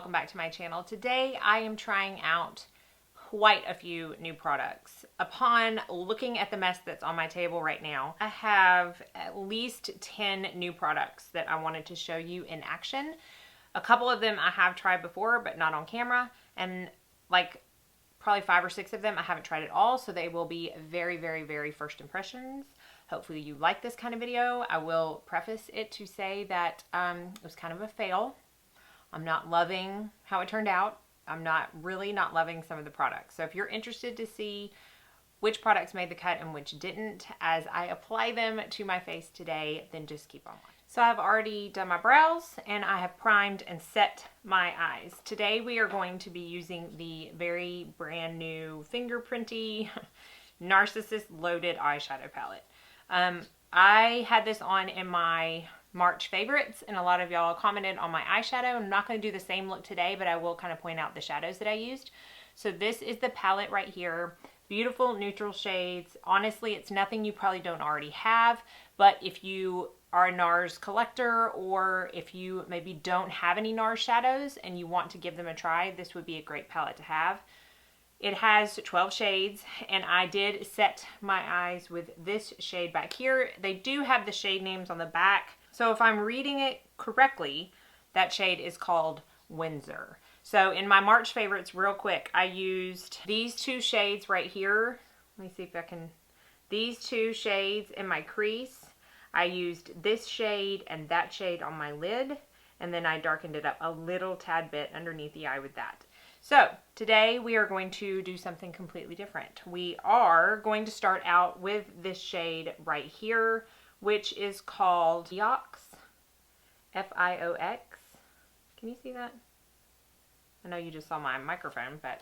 welcome back to my channel. Today I am trying out quite a few new products. Upon looking at the mess that's on my table right now, I have at least 10 new products that I wanted to show you in action. A couple of them I have tried before, but not on camera, and like probably 5 or 6 of them I haven't tried at all, so they will be very, very, very first impressions. Hopefully you like this kind of video. I will preface it to say that it was kind of a fail. I'm not loving how it turned out. I'm really not loving some of the products. So if you're interested to see which products made the cut and which didn't as I apply them to my face today, then just keep on watching. So I've already done my brows and I have primed and set my eyes. Today we are going to be using the very brand new fingerprinty Narcissist Loaded eyeshadow palette. I had this on in my March favorites, and a lot of y'all commented on my eyeshadow. I'm not going to do the same look today, but I will kind of point out the shadows that I used. So this is the palette right here. Beautiful neutral shades. Honestly, it's nothing you probably don't already have, but if you are a NARS collector, or if you maybe don't have any NARS shadows and you want to give them a try, this would be a great palette to have. It has 12 shades, and I did set my eyes with this shade back here. They do have the shade names on the back. So if I'm reading it correctly, that shade is called Windsor. So in my March favorites, real quick, I used these 2 shades right here. Let me see if I can, these 2 shades in my crease. I used this shade and that shade on my lid, and then I darkened it up a little tad bit underneath the eye with that. So today we are going to do something completely different. We are going to start out with this shade right here, which is called Fiox, F-I-O-X. Can you see that? I know you just saw my microphone, but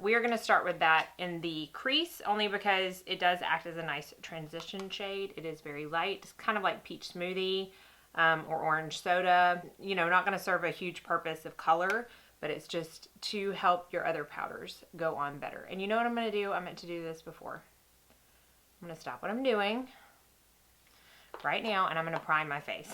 we are going to start with that in the crease, only because it does act as a nice transition shade. It is very light. It's kind of like peach smoothie or orange soda. You know, not going to serve a huge purpose of color, but it's just to help your other powders go on better. And you know what I'm going to do? I meant to do this before. I'm going to stop what I'm doing right now, and I'm going to prime my face.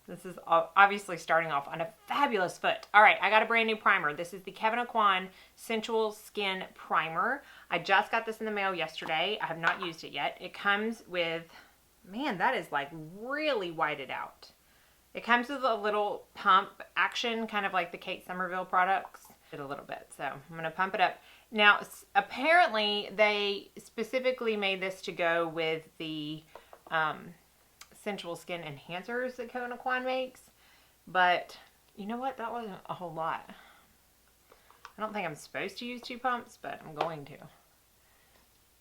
This is obviously starting off on a fabulous foot. All right, I got a brand new primer. This is the Kevyn Aucoin Sensual Skin Primer. I just got this in the mail yesterday. I have not used it yet. It comes with, man, that is like really whited out. It comes with a little pump action, kind of like the Kate Somerville products. A little bit, so I'm going to pump it up. Now, apparently, they specifically made this to go with the sensual skin enhancers that Kevyn Aucoin makes, but you know what? That wasn't a whole lot. I don't think I'm supposed to use 2 pumps, but I'm going to.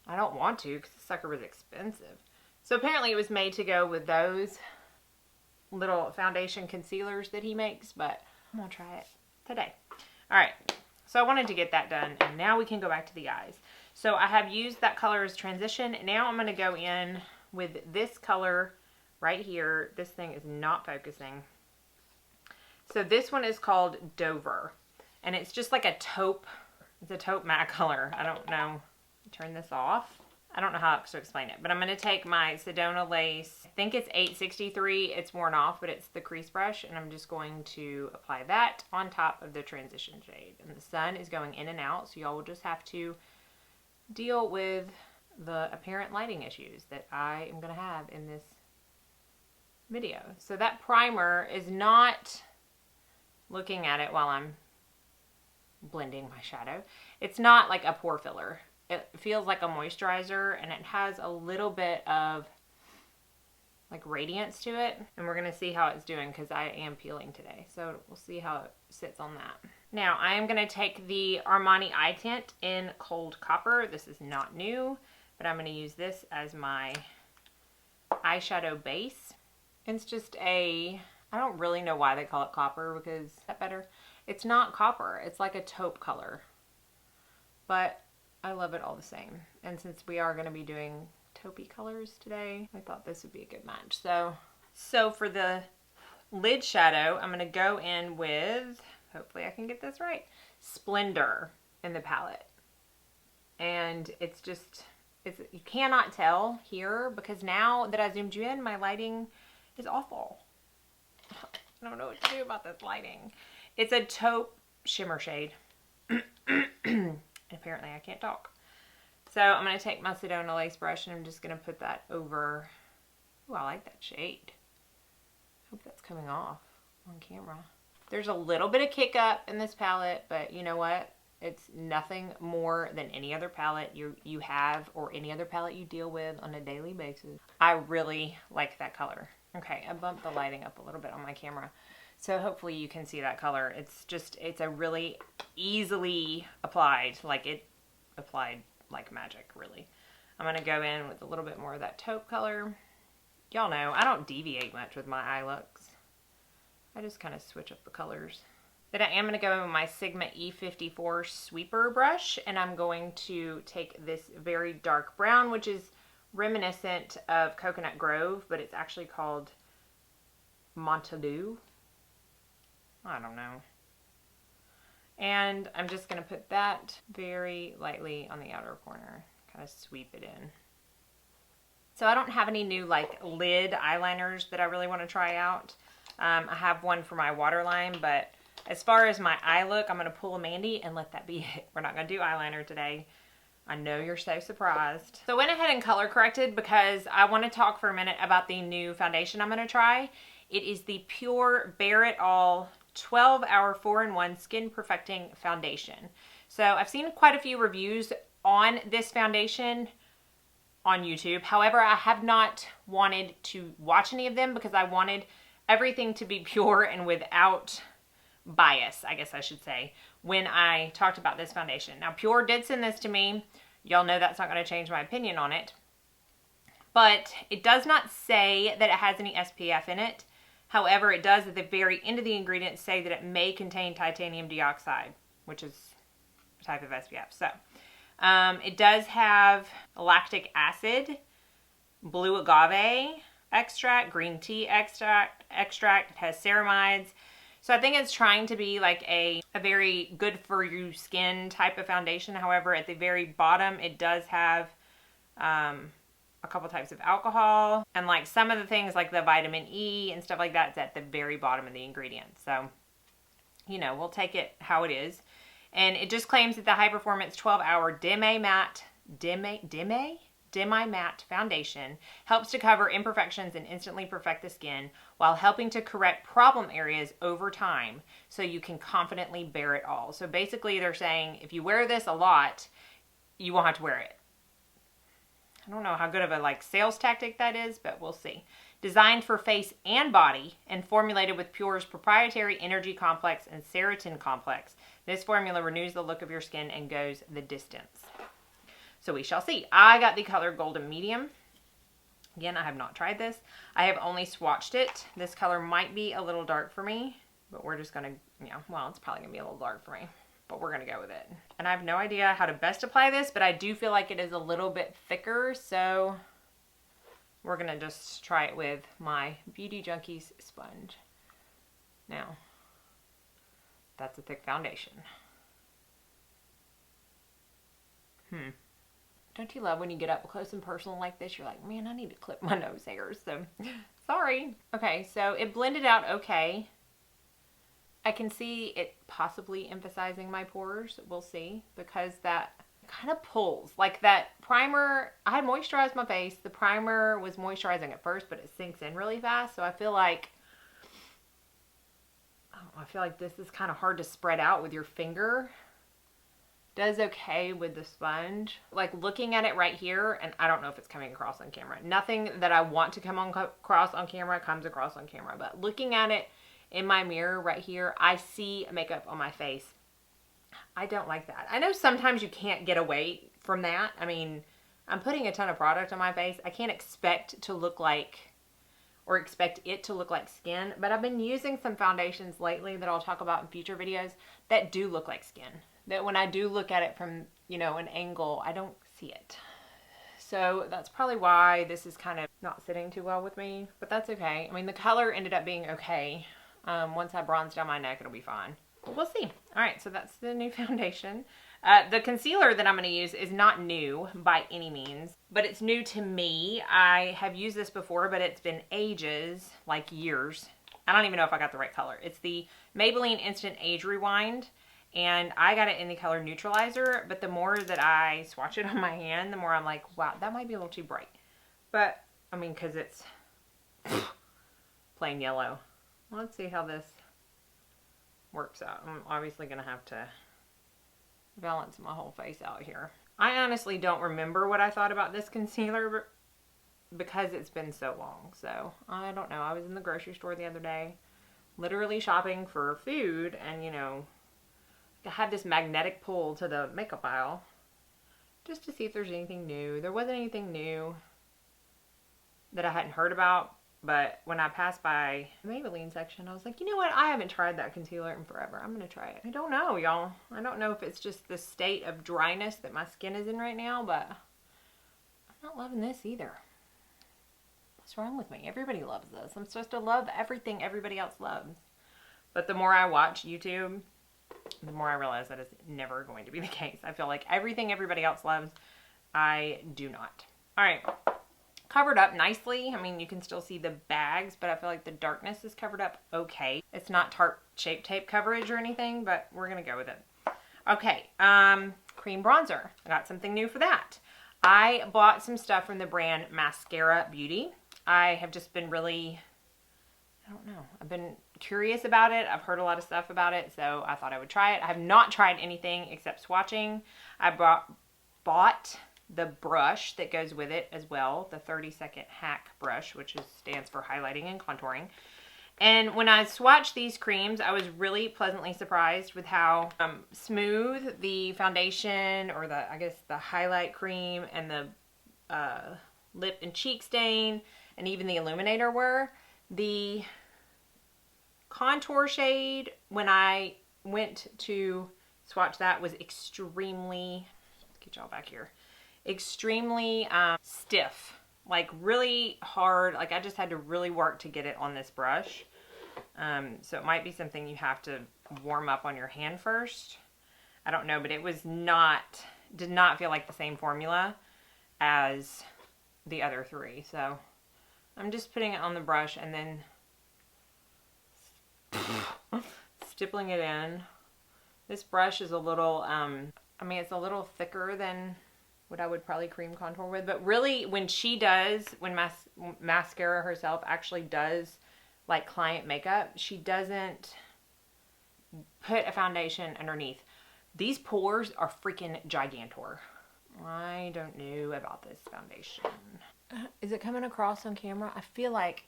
I don't want to because the sucker was expensive. So apparently, it was made to go with those little foundation concealers that he makes, but I'm gonna try it today. All right, so I wanted to get that done, and now we can go back to the eyes. So I have used that color as transition. Now I'm gonna go in with this color right here. This thing is not focusing. So this one is called Dover, and it's just like a taupe, it's a taupe matte color. I don't know, turn this off. I don't know how to explain it, but I'm going to take my Sedona Lace, I think it's 863, it's worn off, but it's the crease brush, and I'm just going to apply that on top of the transition shade. And the sun is going in and out, so y'all will just have to deal with the apparent lighting issues that I am going to have in this video. So that primer is not, looking at it while I'm blending my shadow, it's not like a pore filler. It feels like a moisturizer, and it has a little bit of like radiance to it, and we're going to see how it's doing because I am peeling today, so we'll see how it sits on that. Now I am going to take the Armani eye tint in Cold Copper. This is not new, but I'm going to use this as my eyeshadow base. It's just I don't really know why they call it copper, because is that better? It's not copper, it's like a taupe color, but I love it all the same. And since we are going to be doing taupey colors today, I thought this would be a good match. So for the lid shadow, I'm going to go in with, hopefully I can get this right, Splendor in the palette. And it's just, you cannot tell here because now that I zoomed you in, my lighting is awful. I don't know what to do about this lighting. It's a taupe shimmer shade. And apparently I can't talk. So I'm going to take my Sedona lace brush and I'm just going to put that over. Ooh, I like that shade. Hope that's coming off on camera. There's a little bit of kick up in this palette, but you know what? It's nothing more than any other palette you have or any other palette you deal with on a daily basis. I really like that color. Okay, I bumped the lighting up a little bit on my camera. So hopefully you can see that color. It's a really easily applied, like it applied like magic, really. I'm going to go in with a little bit more of that taupe color. Y'all know, I don't deviate much with my eye looks. I just kind of switch up the colors. Then I am going to go in with my Sigma E54 sweeper brush, and I'm going to take this very dark brown, which is reminiscent of Coconut Grove, but it's actually called Montalou. I don't know. And I'm just going to put that very lightly on the outer corner, kind of sweep it in. So I don't have any new like lid eyeliners that I really want to try out. I have one for my waterline, but as far as my eye look, I'm going to pull a Mandy and let that be it. We're not going to do eyeliner today. I know you're so surprised. So I went ahead and color corrected because I want to talk for a minute about the new foundation I'm going to try. It is the Pure Bare It All 12-Hour 4-in-1 Skin Perfecting Foundation. So I've seen quite a few reviews on this foundation on YouTube. However, I have not wanted to watch any of them because I wanted everything to be pure and without bias, I guess I should say, when I talked about this foundation. Now, Pure did send this to me. Y'all know that's not going to change my opinion on it. But it does not say that it has any SPF in it. However, it does at the very end of the ingredients say that it may contain titanium dioxide, which is a type of SPF. So, it does have lactic acid, blue agave extract, green tea extract. It has ceramides. So I think it's trying to be like a very good for you skin type of foundation. However, at the very bottom, it does have a couple types of alcohol. And like some of the things like the vitamin E and stuff like that, it's at the very bottom of the ingredients. So, you know, we'll take it how it is. And it just claims that the high performance 12-hour Demi-Matte Foundation helps to cover imperfections and instantly perfect the skin while helping to correct problem areas over time so you can confidently bear it all. So basically they're saying if you wear this a lot, you won't have to wear it. I don't know how good of a like sales tactic that is, but we'll see. Designed for face and body and formulated with Pure's proprietary energy complex and Ceratin complex, this formula renews the look of your skin and goes the distance. So we shall see. I got the color Golden Medium. Again, I have not tried this. I have only swatched it. This color might be a little dark for me, but we're just going to, well, it's probably going to be a little dark for me, but we're going to go with it. And I have no idea how to best apply this, but I do feel like it is a little bit thicker, so we're going to just try it with my Beauty Junkies sponge. Now, that's a thick foundation. Don't you love when you get up close and personal like this? You're like, man, I need to clip my nose hairs. So, sorry. Okay, so it blended out okay. I can see it possibly emphasizing my pores. We'll see, because that kind of pulls. Like that primer, I had moisturized my face. The primer was moisturizing at first, but it sinks in really fast. So I feel like, this is kind of hard to spread out with your finger. Does okay with the sponge. Like looking at it right here, and I don't know if it's coming across on camera. Nothing that I want to come across on camera comes across on camera. But looking at it in my mirror right here, I see makeup on my face. I don't like that. I know sometimes you can't get away from that. I mean, I'm putting a ton of product on my face. I can't expect to look like, or expect it to look like skin. But I've been using some foundations lately that I'll talk about in future videos that do look like skin. That when I do look at it from, an angle, I don't see it. So that's probably why this is kind of not sitting too well with me, but that's okay. I mean, the color ended up being okay. Once I bronze down my neck, it'll be fine. But we'll see. All right, so that's the new foundation. The concealer that I'm going to use is not new by any means, but it's new to me. I have used this before, but it's been ages, like years, I don't even know if I got the right color. It's the Maybelline Instant Age Rewind. And I got it in the color Neutralizer. But the more that I swatch it on my hand, the more I'm like, wow, that might be a little too bright. But, I mean, because it's plain yellow. Let's see how this works out. I'm obviously going to have to balance my whole face out here. I honestly don't remember what I thought about this concealer because it's been so long. So, I don't know. I was in the grocery store the other day, literally shopping for food, and, you know, I had this magnetic pull to the makeup aisle just to see if there's anything new. There wasn't anything new that I hadn't heard about. But when I passed by the Maybelline section, I was like, you know what? I haven't tried that concealer in forever. I'm going to try it. I don't know, y'all. I don't know if it's just the state of dryness that my skin is in right now, but I'm not loving this either. What's wrong with me? Everybody loves this. I'm supposed to love everything everybody else loves. But the more I watch YouTube, the more I realize that is never going to be the case. I feel like everything everybody else loves, I do not. All right. Covered up nicely. I mean, you can still see the bags, but I feel like the darkness is covered up okay. It's not Tarte Shape Tape coverage or anything, but we're going to go with it. Okay, cream bronzer. I got something new for that. I bought some stuff from the brand Mascara Beauty. I have just been really, I don't know, I've been curious about it. I've heard a lot of stuff about it, so I thought I would try it. I have not tried anything except swatching. I bought the brush that goes with it as well, the 30-second hack brush, which stands for highlighting and contouring. And when I swatched these creams, I was really pleasantly surprised with how smooth the foundation, or I guess the highlight cream, and the lip and cheek stain, and even the illuminator were. The contour shade, when I went to swatch that, was extremely, let's get y'all back here, extremely stiff, like really hard. Like I just had to really work to get it on this brush. So it might be something you have to warm up on your hand first. I don't know, but it was did not feel like the same formula as the other three. So I'm just putting it on the brush and then stippling it in. This brush is a little, I mean, it's a little thicker than what I would probably cream contour with, but really when Mascara herself actually does like client makeup, she doesn't put a foundation underneath. These pores are freaking gigantor. I don't know about this foundation. Is it coming across on camera? I feel like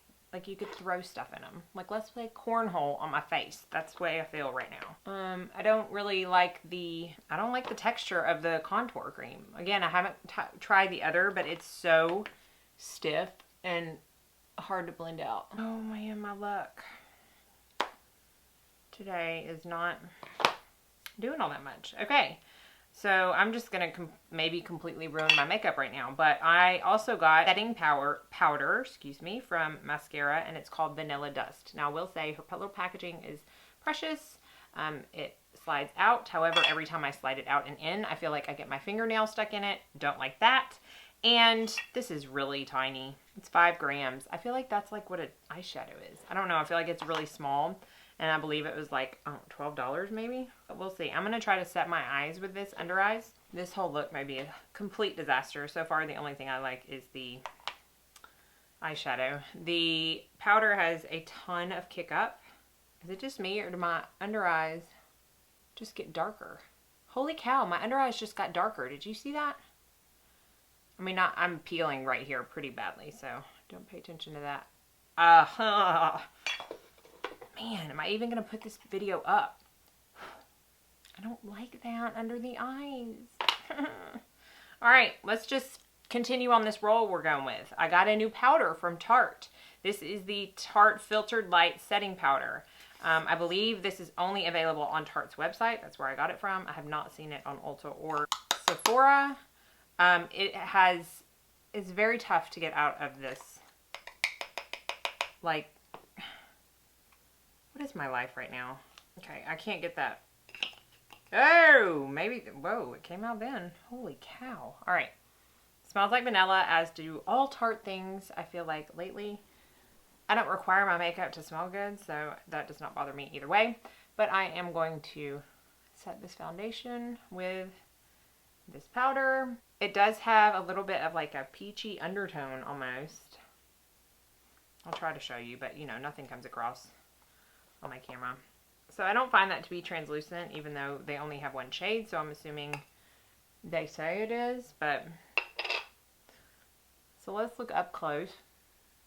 you could throw stuff in them. Like, let's play cornhole on my face. That's the way I feel right now. I don't really like the texture of the contour cream. Again, I haven't tried the other, but it's so stiff and hard to blend out. Oh man, my luck today is not doing all that much. Okay. So I'm just going to maybe completely ruin my makeup right now. But I also got setting powder, from Mascara, and it's called Vanilla Dust. Now I will say her little packaging is precious. It slides out. However, every time I slide it out and in, I feel like I get my fingernail stuck in it. Don't like that. And this is really tiny. It's 5 grams. I feel like that's like what an eyeshadow is. I don't know. I feel like it's really small. And I believe it was like, $12 maybe. But we'll see. I'm going to try to set my eyes with this under eyes. This whole look might be a complete disaster. So far, the only thing I like is the eyeshadow. The powder has a ton of kick up. Is it just me, or do my under eyes just get darker? Holy cow, my under eyes just got darker. Did you see that? I mean, I'm peeling right here pretty badly, so don't pay attention to that. Man, am I even going to put this video up? I don't like that under the eyes. All right, let's just continue on this roll we're going with. I got a new powder from Tarte. This is the Tarte Filtered Light Setting Powder. I believe this is only available on Tarte's website. That's where I got it from. I have not seen it on Ulta or Sephora. It's very tough to get out of this, like, what is my life right now? Okay, I can't get that. Oh, maybe, whoa, it came out then. Holy cow. All right. Smells like vanilla, as do all Tarte things, I feel like, lately. I don't require my makeup to smell good, so that does not bother me either way. But I am going to set this foundation with this powder. It does have a little bit of like a peachy undertone almost. I'll try to show you, but you know, nothing comes across on my camera. So I don't find that to be translucent, even though they only have one shade, so I'm assuming they say it is, but so let's look up close.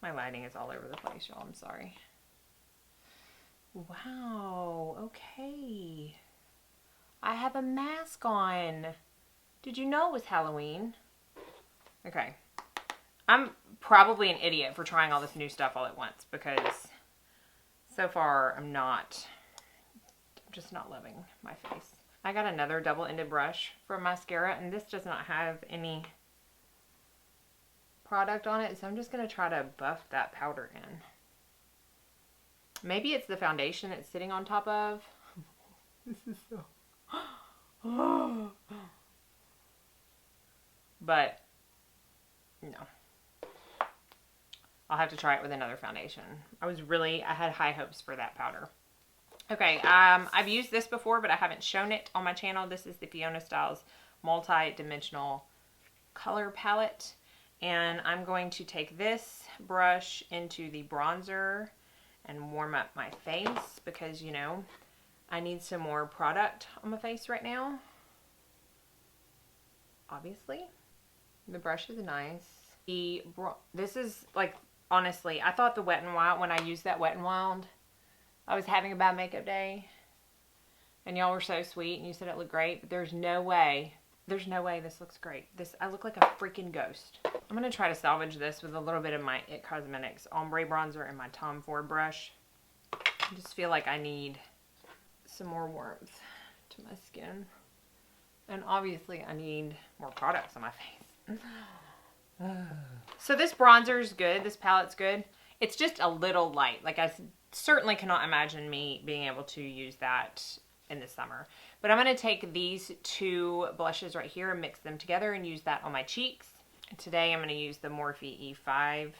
My lighting is all over the place, y'all. I'm sorry. Wow, okay. I have a mask on. Did you know it was Halloween? Okay. I'm probably an idiot for trying all this new stuff all at once because so far I'm just not loving my face. I got another double-ended brush for mascara, and this does not have any product on it, so I'm just going to try to buff that powder in. Maybe it's the foundation it's sitting on top of. This is so... But, no. I'll have to try it with another foundation. I had high hopes for that powder. Okay, I've used this before, but I haven't shown it on my channel. This is the Fiona Styles multi-dimensional color palette. And I'm going to take this brush into the bronzer and warm up my face because, you know, I need some more product on my face right now. Obviously. The brush is nice. This is like, honestly, I thought the Wet n Wild, when I used that Wet n Wild, I was having a bad makeup day. And y'all were so sweet and you said it looked great, but there's no way this looks great. I look like a freaking ghost. I'm going to try to salvage this with a little bit of my It Cosmetics ombre bronzer and my Tom Ford brush. I just feel like I need some more warmth to my skin. And obviously I need more products on my face. So this bronzer is good. This palette's good. It's just a little light. Like I certainly cannot imagine me being able to use that in the summer. But I'm going to take these two blushes right here and mix them together and use that on my cheeks. Today I'm going to use the Morphe E5,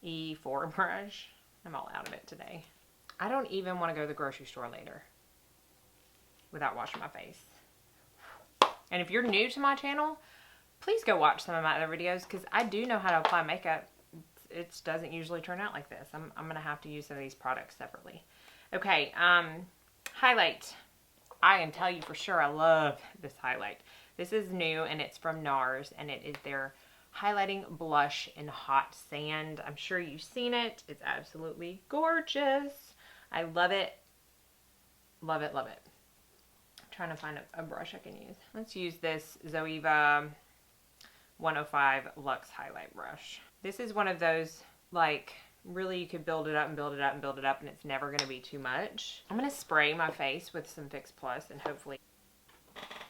E4 brush. I'm all out of it today. I don't even want to go to the grocery store later without washing my face. And if you're new to my channel, please go watch some of my other videos because I do know how to apply makeup. It doesn't usually turn out like this. I'm going to have to use some of these products separately. Okay, highlight. I can tell you for sure I love this highlight. This is new and it's from NARS and it is their highlighting blush in Hot Sand. I'm sure you've seen it. It's absolutely gorgeous. I love it. Love it, love it. I'm trying to find a brush I can use. Let's use this Zoeva 105 Luxe highlight brush. This is one of those, like, really you could build it up and build it up and build it up and it's never going to be too much. I'm going to spray my face with some Fix Plus and hopefully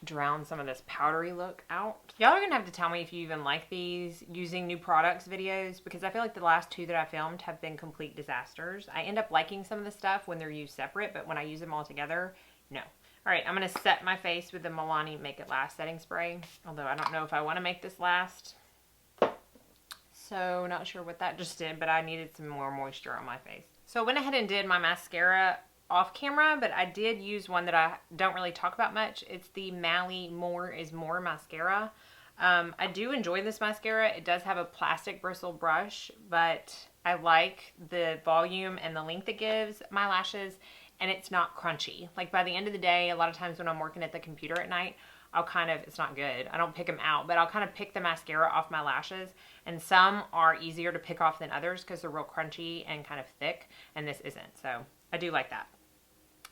drown some of this powdery look out. Y'all are going to have to tell me if you even like these using new products videos because I feel like the last two that I filmed have been complete disasters. I end up liking some of the stuff when they're used separate, but when I use them all together, no. Alright, I'm going to set my face with the Milani Make It Last setting spray, although I don't know if I want to make this last. So, not sure what that just did, but I needed some more moisture on my face. So, I went ahead and did my mascara off camera, but I did use one that I don't really talk about much. It's the Mally More is More mascara. I do enjoy this mascara. It does have a plastic bristle brush, but I like the volume and the length it gives my lashes, and it's not crunchy. Like by the end of the day, a lot of times when I'm working at the computer at night, it's not good. I don't pick them out, but I'll kind of pick the mascara off my lashes, and some are easier to pick off than others because they're real crunchy and kind of thick, and this isn't, so I do like that.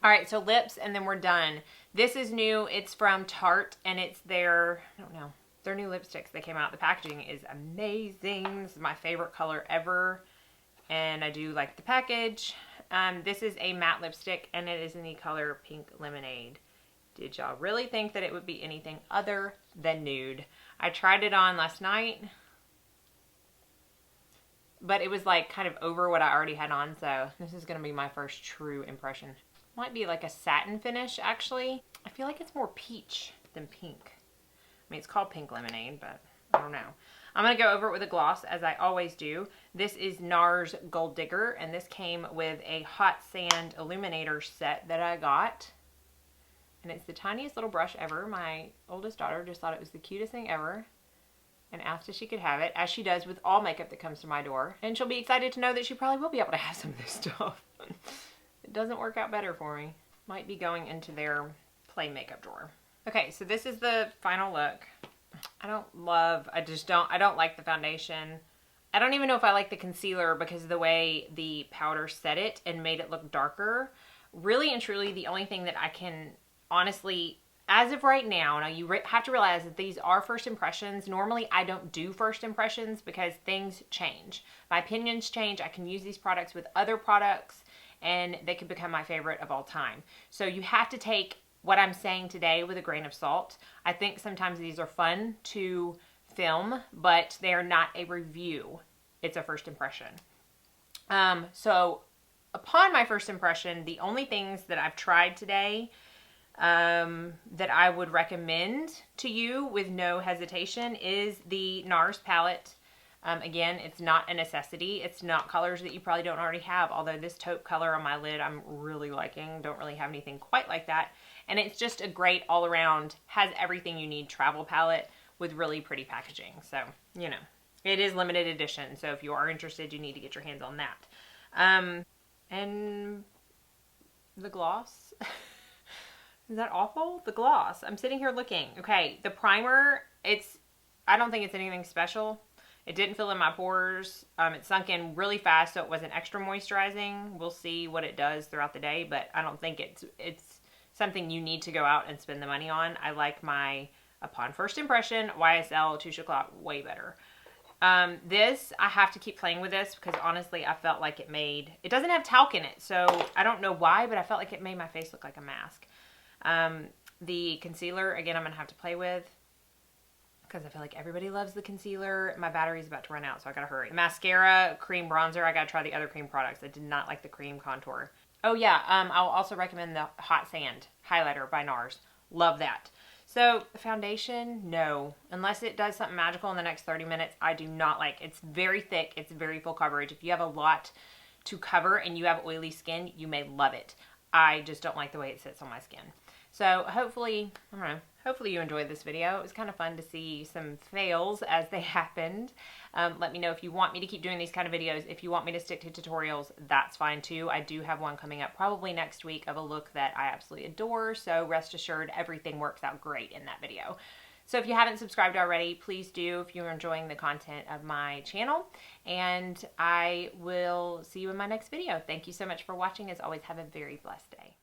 All right, so lips, and then we're done. This is new. It's from Tarte, and it's their, I don't know, their new lipsticks. They came out. The packaging is amazing. This is my favorite color ever, and I do like the package. This is a matte lipstick, and it is in the color Pink Lemonade. Did y'all really think that it would be anything other than nude? I tried it on last night, but it was like kind of over what I already had on, so this is going to be my first true impression. Might be like a satin finish, actually. I feel like it's more peach than pink. I mean, it's called Pink Lemonade, but I don't know. I'm going to go over it with a gloss, as I always do. This is NARS Gold Digger, and this came with a Hot Sand Illuminator set that I got. And it's the tiniest little brush ever. My oldest daughter just thought it was the cutest thing ever and asked if she could have it, as she does with all makeup that comes to my door. And she'll be excited to know that she probably will be able to have some of this stuff. It doesn't work out better for me. Might be going into their play makeup drawer. Okay, so this is the final look. I don't like the foundation. I don't even know if I like the concealer because of the way the powder set it and made it look darker. Really and truly, the only thing that I can honestly, as of right now you have to realize that these are first impressions. Normally, I don't do first impressions because things change. My opinions change. I can use these products with other products, and they could become my favorite of all time. So you have to take what I'm saying today with a grain of salt. I think sometimes these are fun to film, but they are not a review. It's a first impression. So upon my first impression, the only things that I've tried today that I would recommend to you with no hesitation is the NARS palette. Again, it's not a necessity. It's not colors that you probably don't already have, although this taupe color on my lid I'm really liking. Don't really have anything quite like that. And it's just a great all-around, has everything you need travel palette with really pretty packaging. So, you know, it is limited edition. So if you are interested, you need to get your hands on that. And the gloss... Is that awful? The gloss. I'm sitting here looking. Okay, the primer, I don't think it's anything special. It didn't fill in my pores. It sunk in really fast, so it wasn't extra moisturizing. We'll see what it does throughout the day, but I don't think it's something you need to go out and spend the money on. I like my, upon first impression, YSL Touche Éclat way better. This, I have to keep playing with this because honestly, I felt like it doesn't have talc in it, so I don't know why, but I felt like it made my face look like a mask. The concealer, again, I'm going to have to play with because I feel like everybody loves the concealer. My battery's about to run out, so I got to hurry. Mascara, cream bronzer. I got to try the other cream products. I did not like the cream contour. Oh yeah, I'll also recommend the Hot Sand highlighter by NARS. Love that. So the foundation, no. Unless it does something magical in the next 30 minutes, I do not like. It's very thick. It's very full coverage. If you have a lot to cover and you have oily skin, you may love it. I just don't like the way it sits on my skin. So hopefully, I don't know, hopefully you enjoyed this video. It was kind of fun to see some fails as they happened. Let me know if you want me to keep doing these kind of videos. If you want me to stick to tutorials, that's fine too. I do have one coming up probably next week of a look that I absolutely adore. So rest assured, everything works out great in that video. So if you haven't subscribed already, please do if you're enjoying the content of my channel. And I will see you in my next video. Thank you so much for watching. As always, have a very blessed day.